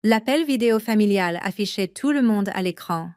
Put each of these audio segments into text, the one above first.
L'appel vidéo familial affichait tout le monde à l'écran.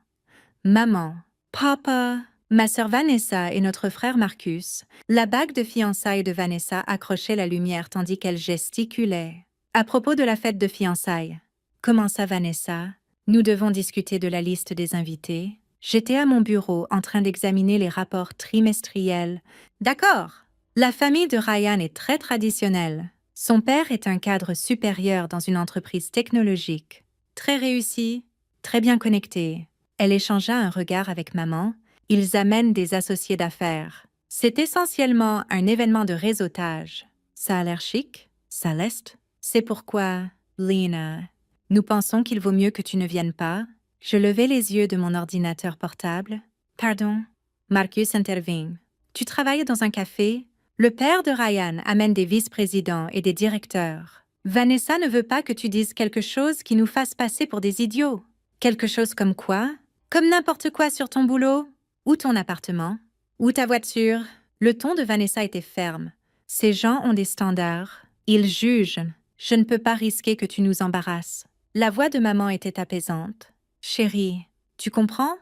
Maman, papa, ma sœur Vanessa et notre frère Marcus. La bague de fiançailles de Vanessa accrochait la lumière tandis qu'elle gesticulait. À propos de la fête de fiançailles, commença Vanessa, nous devons discuter de la liste des invités. J'étais à mon bureau en train d'examiner les rapports trimestriels. D'accord. La famille de Ryan est très traditionnelle. Son père est un cadre supérieur dans une entreprise technologique. Très réussi, très bien connecté. Elle échangea un regard avec maman. Ils amènent des associés d'affaires. C'est essentiellement un événement de réseautage. Ça a l'air chic, ça l'est. C'est pourquoi, Lena, nous pensons qu'il vaut mieux que tu ne viennes pas. Je levai les yeux de mon ordinateur portable. Pardon? Marcus intervint. Tu travailles dans un café? Le père de Ryan amène des vice-présidents et des directeurs. Vanessa ne veut pas que tu dises quelque chose qui nous fasse passer pour des idiots. Quelque chose comme quoi? Comme n'importe quoi sur ton boulot? Ou ton appartement? Ou ta voiture? Le ton de Vanessa était ferme. Ces gens ont des standards. Ils jugent. Je ne peux pas risquer que tu nous embarrasses. La voix de maman était apaisante. Chérie, tu comprends?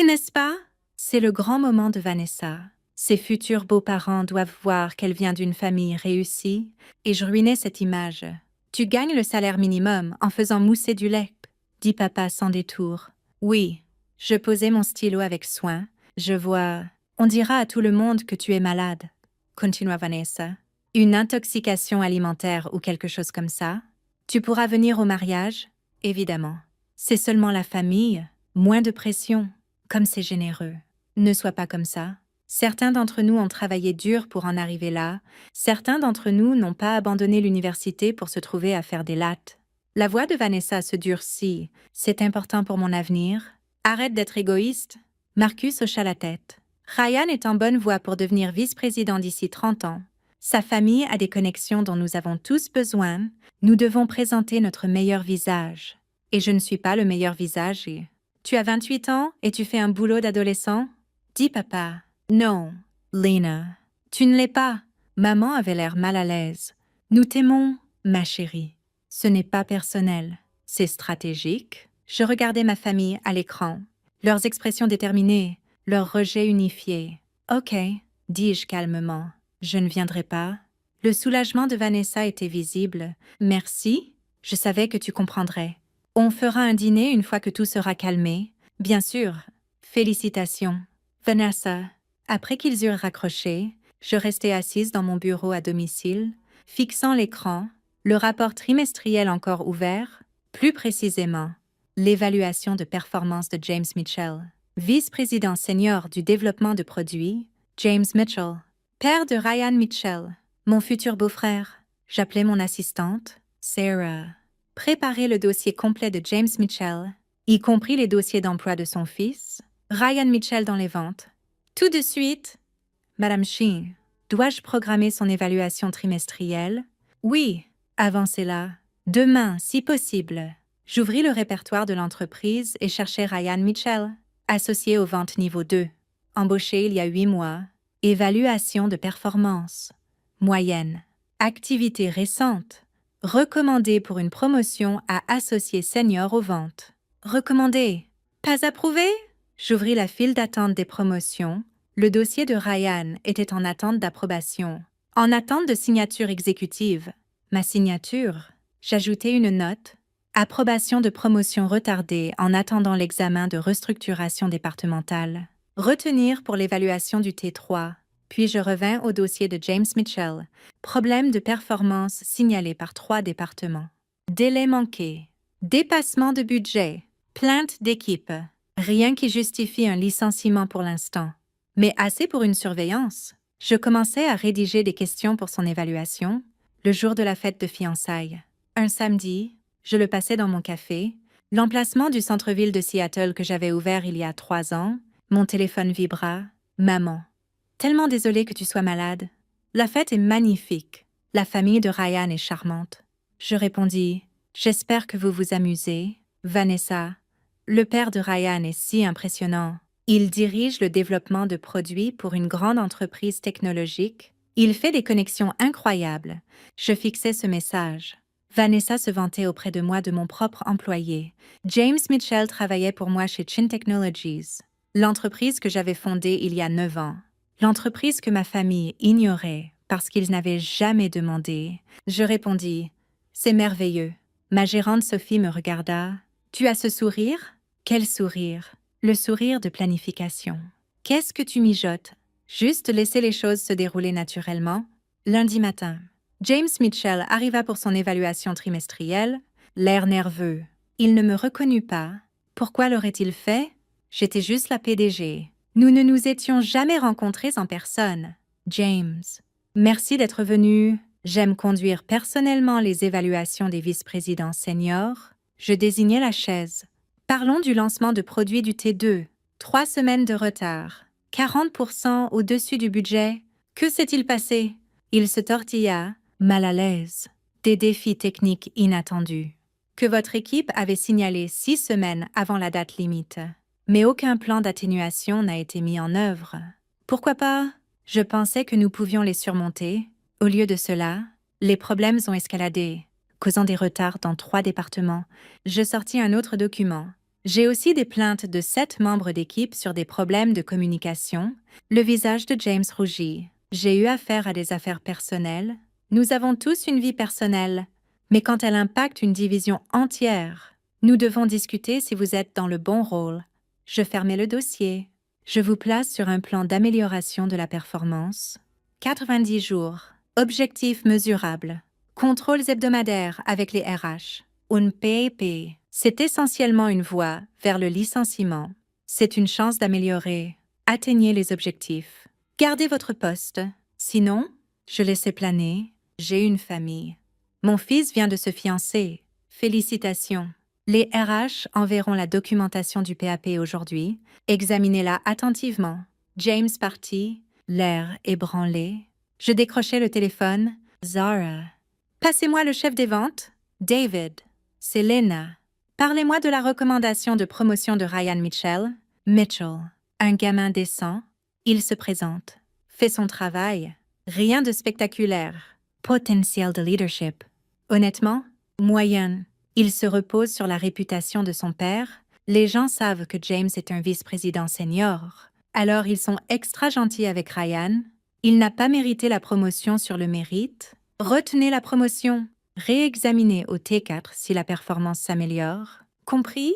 N'est-ce pas? C'est le grand moment de Vanessa. Ses futurs beaux-parents doivent voir qu'elle vient d'une famille réussie, et je ruinais cette image. Tu gagnes le salaire minimum en faisant mousser du lait, dit papa sans détour. Oui. Je posai mon stylo avec soin. Je vois. On dira à tout le monde que tu es malade, continua Vanessa. Une intoxication alimentaire ou quelque chose comme ça. Tu pourras venir au mariage? Évidemment. C'est seulement la famille. Moins de pression. Comme c'est généreux. Ne sois pas comme ça. Certains d'entre nous ont travaillé dur pour en arriver là. Certains d'entre nous n'ont pas abandonné l'université pour se trouver à faire des lattes. La voix de Vanessa se durcit. C'est important pour mon avenir. Arrête d'être égoïste. Marcus hocha la tête. Ryan est en bonne voie pour devenir vice-président d'ici 30 ans. Sa famille a des connexions dont nous avons tous besoin. Nous devons présenter notre meilleur visage. Et je ne suis pas le meilleur visage. Tu as 28 ans et tu fais un boulot d'adolescent? Dis papa. Non, Lena. Tu ne l'es pas. Maman avait l'air mal à l'aise. Nous t'aimons, ma chérie. Ce n'est pas personnel. C'est stratégique. Je regardais ma famille à l'écran. Leurs expressions déterminées, leur rejet unifié. Ok, dis-je calmement. Je ne viendrai pas. Le soulagement de Vanessa était visible. Merci. Je savais que tu comprendrais. On fera un dîner une fois que tout sera calmé. Bien sûr. Félicitations. Vanessa. Après qu'ils eurent raccroché, je restai assise dans mon bureau à domicile, fixant l'écran, le rapport trimestriel encore ouvert, plus précisément, l'évaluation de performance de James Mitchell, vice-président senior du développement de produits, James Mitchell, père de Ryan Mitchell, mon futur beau-frère. J'appelais mon assistante, Sarah. Préparer le dossier complet de James Mitchell, y compris les dossiers d'emploi de son fils, Ryan Mitchell dans les ventes. Tout de suite, Madame Sheen, dois-je programmer son évaluation trimestrielle? Oui, avancez-la. Demain, si possible. J'ouvris le répertoire de l'entreprise et cherchai Ryan Mitchell, associé aux ventes niveau 2, embauché il y a 8 mois. Évaluation de performance. Moyenne. Activité récente. Recommandé pour une promotion à associé senior aux ventes. Recommandé. Pas approuvé? J'ouvris la file d'attente des promotions. Le dossier de Ryan était en attente d'approbation. En attente de signature exécutive. Ma signature. J'ajoutai une note. Approbation de promotion retardée en attendant l'examen de restructuration départementale. Retenir pour l'évaluation du T3. Puis je revins au dossier de James Mitchell. Problème de performance signalé par 3 départements. Délai manqué. Dépassement de budget. Plainte d'équipe. Rien qui justifie un licenciement pour l'instant. Mais assez pour une surveillance. Je commençais à rédiger des questions pour son évaluation, le jour de la fête de fiançailles. Un samedi, je le passais dans mon café, l'emplacement du centre-ville de Seattle que j'avais ouvert il y a 3 ans, mon téléphone vibra. Maman. Tellement désolée que tu sois malade. La fête est magnifique. La famille de Ryan est charmante. Je répondis, j'espère que vous vous amusez. Vanessa, le père de Ryan est si impressionnant. Il dirige le développement de produits pour une grande entreprise technologique. Il fait des connexions incroyables. Je fixais ce message. Vanessa se vantait auprès de moi de mon propre employé. James Mitchell travaillait pour moi chez Chin Technologies, l'entreprise que j'avais fondée il y a 9 ans. L'entreprise que ma famille ignorait parce qu'ils n'avaient jamais demandé. Je répondis « C'est merveilleux ». Ma gérante Sophie me regarda. « Tu as ce sourire ?» « Quel sourire ?» « Le sourire de planification. »« Qu'est-ce que tu mijotes ?»« Juste laisser les choses se dérouler naturellement. » Lundi matin. James Mitchell arriva pour son évaluation trimestrielle, l'air nerveux. Il ne me reconnut pas. Pourquoi l'aurait-il fait? J'étais juste la PDG. Nous ne nous étions jamais rencontrés en personne. James. Merci d'être venu. J'aime conduire personnellement les évaluations des vice-présidents seniors. Je désignais la chaise. Parlons du lancement de produits du T2. 3 semaines de retard. 40% au-dessus du budget. Que s'est-il passé? Il se tortilla, mal à l'aise. Des défis techniques inattendus. Que votre équipe avait signalé 6 semaines avant la date limite. Mais aucun plan d'atténuation n'a été mis en œuvre. Pourquoi pas? Je pensais que nous pouvions les surmonter. Au lieu de cela, les problèmes ont escaladé, causant des retards dans 3 départements. Je sortis un autre document. J'ai aussi des plaintes de 7 membres d'équipe sur des problèmes de communication. Le visage de James rougit. J'ai eu affaire à des affaires personnelles. Nous avons tous une vie personnelle, mais quand elle impacte une division entière, nous devons discuter si vous êtes dans le bon rôle. Je fermais le dossier. Je vous place sur un plan d'amélioration de la performance. 90 jours. Objectifs mesurables. Contrôles hebdomadaires avec les RH. Un PEP. C'est essentiellement une voie vers le licenciement. C'est une chance d'améliorer. Atteignez les objectifs. Gardez votre poste. Sinon, je laissais planer. J'ai une famille. Mon fils vient de se fiancer. Félicitations. Les RH enverront la documentation du PAP aujourd'hui. Examinez-la attentivement. James partit, l'air ébranlé. Je décrochai le téléphone. Zara. Passez-moi le chef des ventes. David. C'est Lena. Parlez-moi de la recommandation de promotion de Ryan Mitchell. Mitchell. Un gamin décent. Il se présente. Fait son travail. Rien de spectaculaire. Potentiel de leadership. Honnêtement, moyen. Il se repose sur la réputation de son père. Les gens savent que James est un vice-président senior. Alors ils sont extra gentils avec Ryan. Il n'a pas mérité la promotion sur le mérite. Retenez la promotion. Réexaminez au T4 si la performance s'améliore. Compris?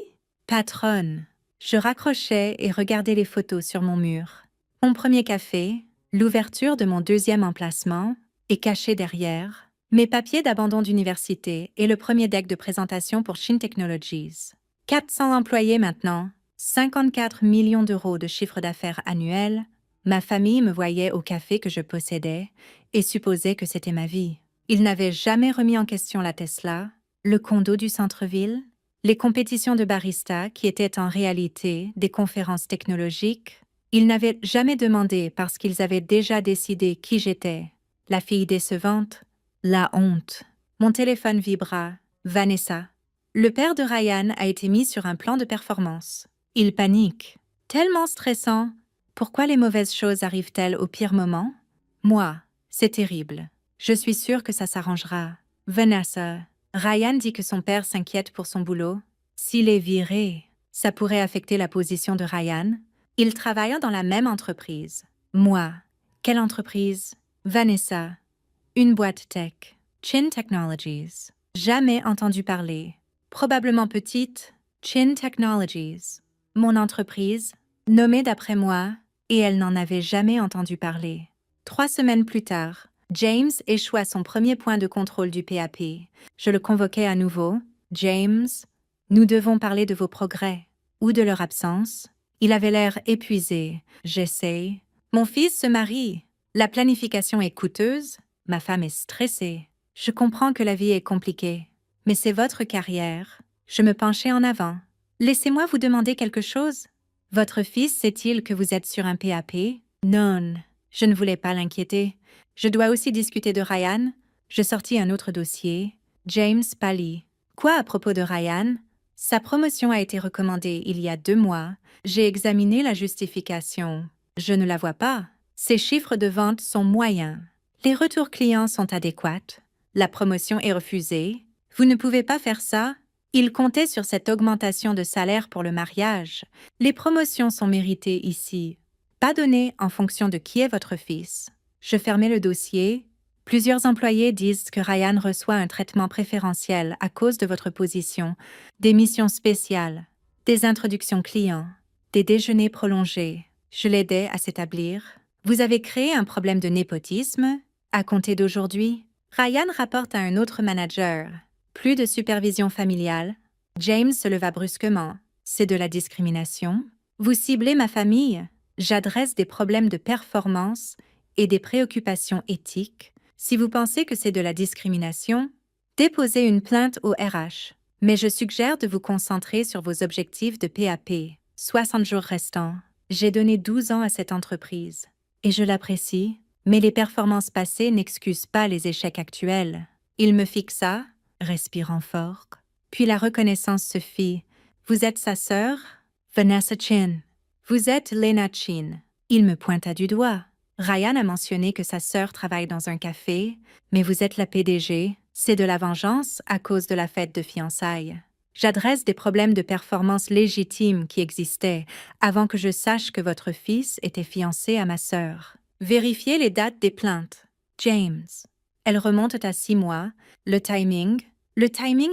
Patronne. Je raccrochais et regardais les photos sur mon mur. Mon premier café, l'ouverture de mon 2e emplacement, est caché derrière, mes papiers d'abandon d'université et le premier deck de présentation pour Chin Technologies. 400 employés maintenant, 54 millions d'euros de chiffre d'affaires annuel. Ma famille me voyait au café que je possédais et supposait que c'était ma vie. Ils n'avaient jamais remis en question la Tesla, le condo du centre-ville, les compétitions de barista qui étaient en réalité des conférences technologiques. Ils n'avaient jamais demandé parce qu'ils avaient déjà décidé qui j'étais. La fille décevante, la honte. Mon téléphone vibra. Vanessa. Le père de Ryan a été mis sur un plan de performance. Il panique. Tellement stressant. Pourquoi les mauvaises choses arrivent-elles au pire moment? Moi, c'est terrible. Je suis sûre que ça s'arrangera. Vanessa. Ryan dit que son père s'inquiète pour son boulot. S'il est viré, ça pourrait affecter la position de Ryan. Il travaille dans la même entreprise. Moi. Quelle entreprise? Vanessa. Une boîte tech. Chin Technologies. Jamais entendu parler. Probablement petite. Chin Technologies. Mon entreprise, nommée d'après moi, et elle n'en avait jamais entendu parler. 3 semaines plus tard, James échoua son premier point de contrôle du PAP. Je le convoquai à nouveau. James, nous devons parler de vos progrès, ou de leur absence. Il avait l'air épuisé. J'essaye. Mon fils se marie. La planification est coûteuse. Ma femme est stressée. Je comprends que la vie est compliquée. Mais c'est votre carrière. Je me penchai en avant. Laissez-moi vous demander quelque chose. Votre fils sait-il que vous êtes sur un PAP? Non. Je ne voulais pas l'inquiéter. Je dois aussi discuter de Ryan. Je sortis un autre dossier. James pâlit. Quoi à propos de Ryan? Sa promotion a été recommandée il y a 2 mois. J'ai examiné la justification. Je ne la vois pas. Ses chiffres de vente sont moyens. Les retours clients sont adéquats. La promotion est refusée. Vous ne pouvez pas faire ça. Il comptait sur cette augmentation de salaire pour le mariage. Les promotions sont méritées ici. Pas données en fonction de qui est votre fils. Je fermais le dossier. Plusieurs employés disent que Ryan reçoit un traitement préférentiel à cause de votre position, des missions spéciales, des introductions clients, des déjeuners prolongés. Je l'aidais à s'établir. Vous avez créé un problème de népotisme. À compter d'aujourd'hui, Ryan rapporte à un autre manager. Plus de supervision familiale. James se leva brusquement. C'est de la discrimination. Vous ciblez ma famille. J'adresse des problèmes de performance et des préoccupations éthiques. Si vous pensez que c'est de la discrimination, déposez une plainte au RH. Mais je suggère de vous concentrer sur vos objectifs de PAP. 60 jours restants. J'ai donné 12 ans à cette entreprise. Et je l'apprécie, mais les performances passées n'excusent pas les échecs actuels. Il me fixa, respirant fort. Puis la reconnaissance se fit. Vous êtes sa sœur? Vanessa Chin. Vous êtes Lena Chin. Il me pointa du doigt. Ryan a mentionné que sa sœur travaille dans un café, mais vous êtes la PDG. C'est de la vengeance à cause de la fête de fiançailles. J'adresse des problèmes de performance légitimes qui existaient avant que je sache que votre fils était fiancé à ma sœur. Vérifiez les dates des plaintes. James. Elles remontent à 6 mois. Le timing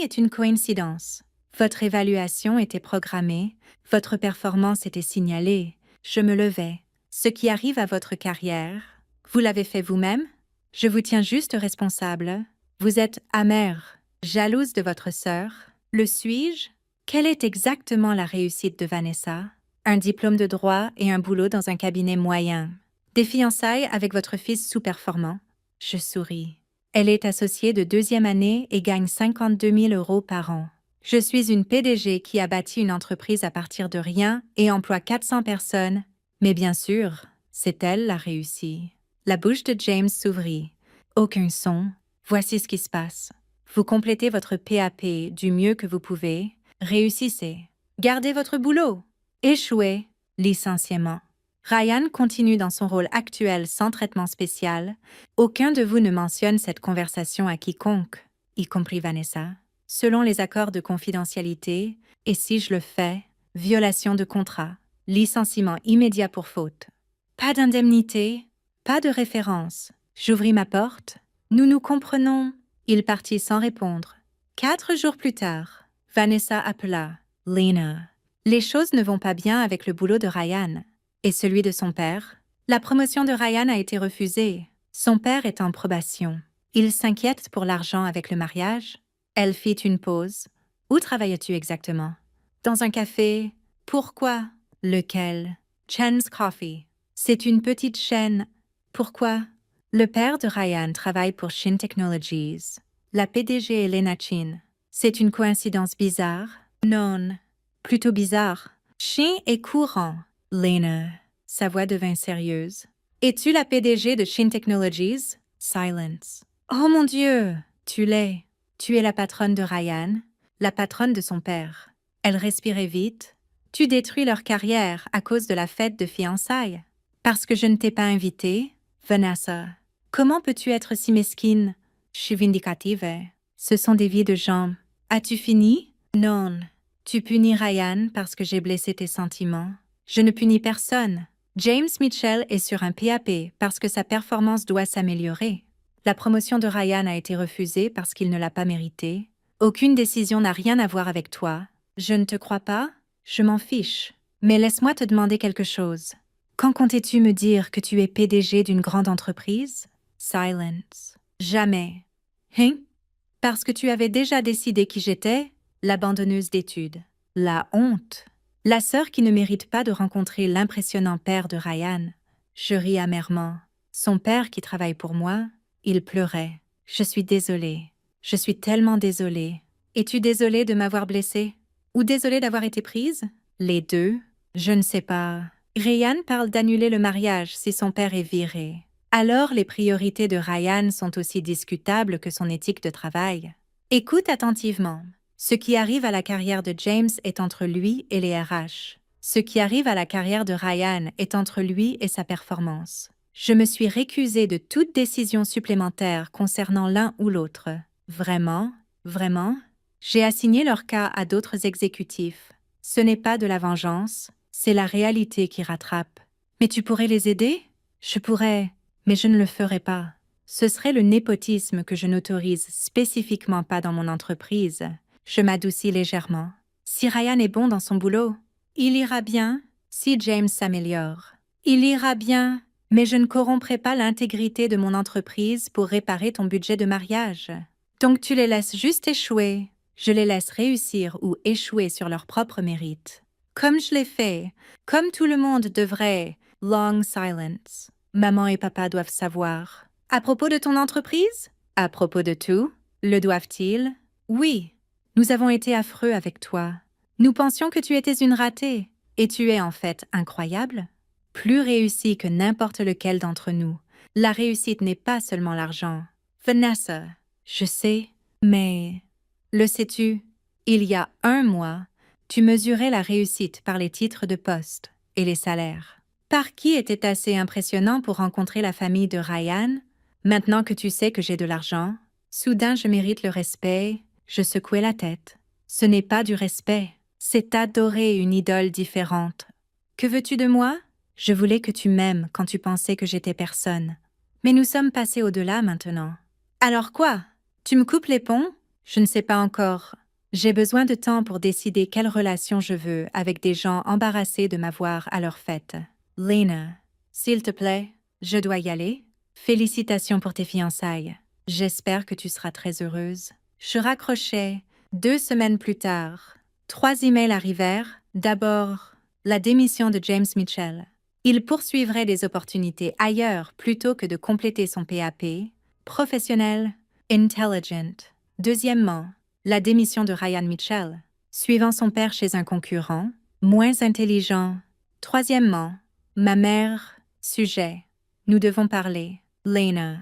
est une coïncidence. Votre évaluation était programmée, votre performance était signalée. Je me levais. Ce qui arrive à votre carrière, vous l'avez fait vous-même? Je vous tiens juste responsable. Vous êtes amère, jalouse de votre sœur. Le suis-je? Quelle est exactement la réussite de Vanessa? Un diplôme de droit et un boulot dans un cabinet moyen. Des fiançailles avec votre fils sous-performant. Je souris. Elle est associée de 2e année et gagne 52 000 € par an. Je suis une PDG qui a bâti une entreprise à partir de rien et emploie 400 personnes. Mais bien sûr, c'est elle la réussie. La bouche de James s'ouvrit. Aucun son. Voici ce qui se passe. Vous complétez votre PAP du mieux que vous pouvez. Réussissez. Gardez votre boulot. Échouez. Licenciement. Ryan continue dans son rôle actuel sans traitement spécial. Aucun de vous ne mentionne cette conversation à quiconque, y compris Vanessa. Selon les accords de confidentialité, et si je le fais, violation de contrat. Licenciement immédiat pour faute. Pas d'indemnité, pas de référence. J'ouvris ma porte. Nous nous comprenons. Il partit sans répondre. 4 jours plus tard, Vanessa appela. Lena. Les choses ne vont pas bien avec le boulot de Ryan. Et celui de son père? La promotion de Ryan a été refusée. Son père est en probation. Il s'inquiète pour l'argent avec le mariage. Elle fit une pause. Où travailles-tu exactement? Dans un café. Pourquoi? Lequel? Chen's Coffee. C'est une petite chaîne. Pourquoi? Le père de Ryan travaille pour Shin Technologies. La PDG est Lena Chin. C'est une coïncidence bizarre? Non. Plutôt bizarre. Shin est courant. Lena. Sa voix devint sérieuse. Es-tu la PDG de Shin Technologies? Silence. Oh mon Dieu! Tu l'es. Tu es la patronne de Ryan, la patronne de son père. Elle respirait vite. Tu détruis leur carrière à cause de la fête de fiançailles. Parce que je ne t'ai pas invitée, Vanessa. Comment peux-tu être si mesquine? Je suis vindicative. Ce sont des vies de gens. As-tu fini? Non. Tu punis Ryan parce que j'ai blessé tes sentiments. Je ne punis personne. James Mitchell est sur un PAP parce que sa performance doit s'améliorer. La promotion de Ryan a été refusée parce qu'il ne l'a pas méritée. Aucune décision n'a rien à voir avec toi. Je ne te crois pas? Je m'en fiche. Mais laisse-moi te demander quelque chose. Quand comptais-tu me dire que tu es PDG d'une grande entreprise? Silence. Jamais. Hein? Parce que tu avais déjà décidé qui j'étais? L'abandonneuse d'études. La honte. La sœur qui ne mérite pas de rencontrer l'impressionnant père de Ryan. Je ris amèrement. Son père qui travaille pour moi, il pleurait. Je suis désolée. Je suis tellement désolée. Es-tu désolée de m'avoir blessée? Ou désolée d'avoir été prise? Les deux? Je ne sais pas. Ryan parle d'annuler le mariage si son père est viré. Alors les priorités de Ryan sont aussi discutables que son éthique de travail. Écoute attentivement. Ce qui arrive à la carrière de James est entre lui et les RH. Ce qui arrive à la carrière de Ryan est entre lui et sa performance. Je me suis récusée de toute décision supplémentaire concernant l'un ou l'autre. Vraiment? Vraiment? J'ai assigné leur cas à d'autres exécutifs. Ce n'est pas de la vengeance, c'est la réalité qui rattrape. Mais tu pourrais les aider? Je pourrais, mais je ne le ferai pas. Ce serait le népotisme que je n'autorise spécifiquement pas dans mon entreprise. Je m'adoucis légèrement. Si Ryan est bon dans son boulot, il ira bien si James s'améliore. Il ira bien, mais je ne corromprai pas l'intégrité de mon entreprise pour réparer ton budget de mariage. Donc tu les laisses juste échouer. Je les laisse réussir ou échouer sur leur propre mérite. Comme je l'ai fait, comme tout le monde devrait. Long silence. Maman et papa doivent savoir. À propos de ton entreprise? À propos de tout? Le doivent-ils? Oui. Nous avons été affreux avec toi. Nous pensions que tu étais une ratée. Et tu es en fait incroyable. Plus réussi que n'importe lequel d'entre nous. La réussite n'est pas seulement l'argent. Vanessa, je sais, mais... Le sais-tu? Il y a 1 mois, tu mesurais la réussite par les titres de poste et les salaires. Par qui était assez impressionnant pour rencontrer la famille de Ryan? Maintenant que tu sais que j'ai de l'argent, soudain je mérite le respect, je secouai la tête. Ce n'est pas du respect, c'est adorer une idole différente. Que veux-tu de moi? Je voulais que tu m'aimes quand tu pensais que j'étais personne. Mais nous sommes passés au-delà maintenant. Alors quoi? Tu me coupes les ponts? Je ne sais pas encore. J'ai besoin de temps pour décider quelle relation je veux avec des gens embarrassés de m'avoir à leur fête. Lena, s'il te plaît, je dois y aller. Félicitations pour tes fiançailles. J'espère que tu seras très heureuse. Je raccrochai 2 semaines plus tard. 3 emails arrivèrent. D'abord, la démission de James Mitchell. Il poursuivrait des opportunités ailleurs plutôt que de compléter son PAP. Professionnel, intelligent. Deuxièmement, la démission de Ryan Mitchell, suivant son père chez un concurrent, moins intelligent. Troisièmement, ma mère, sujet. Nous devons parler. Lena.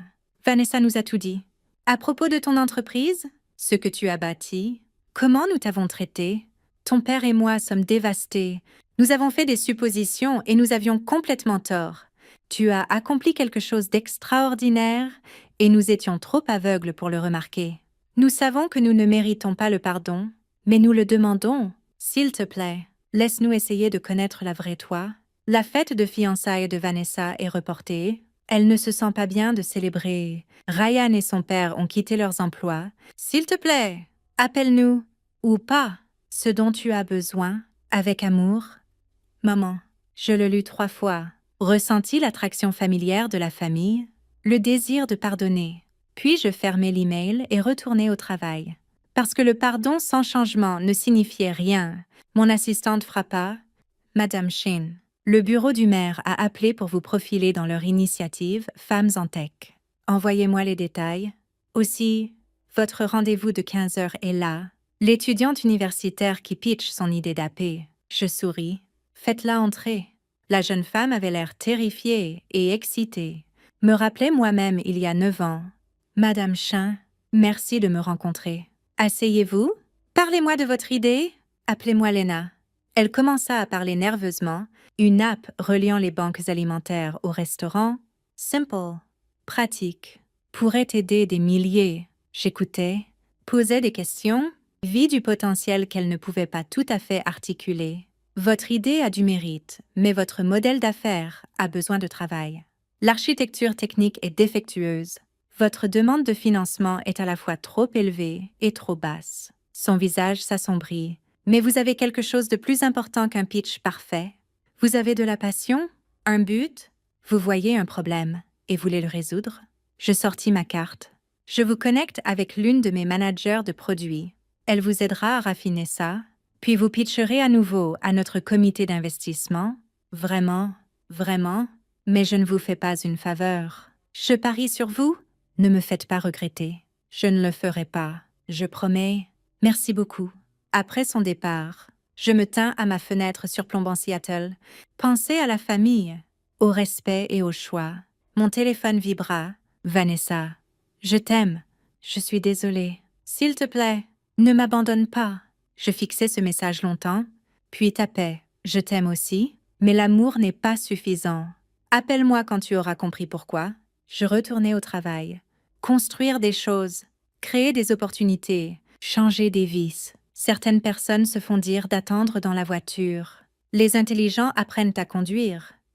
Vanessa nous a tout dit. À propos de ton entreprise, ce que tu as bâti, comment nous t'avons traité, ton père et moi sommes dévastés. Nous avons fait des suppositions et nous avions complètement tort. Tu as accompli quelque chose d'extraordinaire et nous étions trop aveugles pour le remarquer. Nous savons que nous ne méritons pas le pardon, mais nous le demandons. S'il te plaît, laisse-nous essayer de connaître la vraie toi. La fête de fiançailles de Vanessa est reportée. Elle ne se sent pas bien de célébrer. Ryan et son père ont quitté leurs emplois. S'il te plaît, appelle-nous. Ou pas. Ce dont tu as besoin, avec amour. Maman, je le lus 3 fois. Ressentis l'attraction familière de la famille, le désir de pardonner. Puis je fermai l'email et retournai au travail. Parce que le pardon sans changement ne signifiait rien, mon assistante frappa. Madame Shane, le bureau du maire a appelé pour vous profiler dans leur initiative Femmes en Tech. Envoyez-moi les détails. Aussi, votre rendez-vous de 15 heures est là. L'étudiante universitaire qui pitch son idée d'AP. Je souris. Faites-la entrer. La jeune femme avait l'air terrifiée et excitée. Me rappelais moi-même il y a 9 ans. Madame Chin, merci de me rencontrer. Asseyez-vous. Parlez-moi de votre idée. Appelez-moi Lena. Elle commença à parler nerveusement, une app reliant les banques alimentaires au restaurant. Simple. Pratique. Pourrait aider des milliers. J'écoutais, posais des questions, vis du potentiel qu'elle ne pouvait pas tout à fait articuler. Votre idée a du mérite, mais votre modèle d'affaires a besoin de travail. L'architecture technique est défectueuse. Votre demande de financement est à la fois trop élevée et trop basse. Son visage s'assombrit. Mais vous avez quelque chose de plus important qu'un pitch parfait. Vous avez de la passion, un but, vous voyez un problème et voulez le résoudre. Je sortis ma carte. Je vous connecte avec l'une de mes managers de produits. Elle vous aidera à raffiner ça, puis vous pitcherez à nouveau à notre comité d'investissement. Vraiment, vraiment, mais je ne vous fais pas une faveur. Je parie sur vous. Ne me faites pas regretter. Je ne le ferai pas. Je promets. Merci beaucoup. Après son départ, je me tins à ma fenêtre surplombant Seattle. Pensez à la famille, au respect et au choix. Mon téléphone vibra. Vanessa, je t'aime. Je suis désolée. S'il te plaît, ne m'abandonne pas. Je fixai ce message longtemps, puis tapais. Je t'aime aussi, mais l'amour n'est pas suffisant. Appelle-moi quand tu auras compris pourquoi. Je retournai au travail. Construire des choses, créer des opportunités, Changer des vis. Certaines personnes se font dire d'attendre dans la voiture. Les intelligents apprennent à conduire.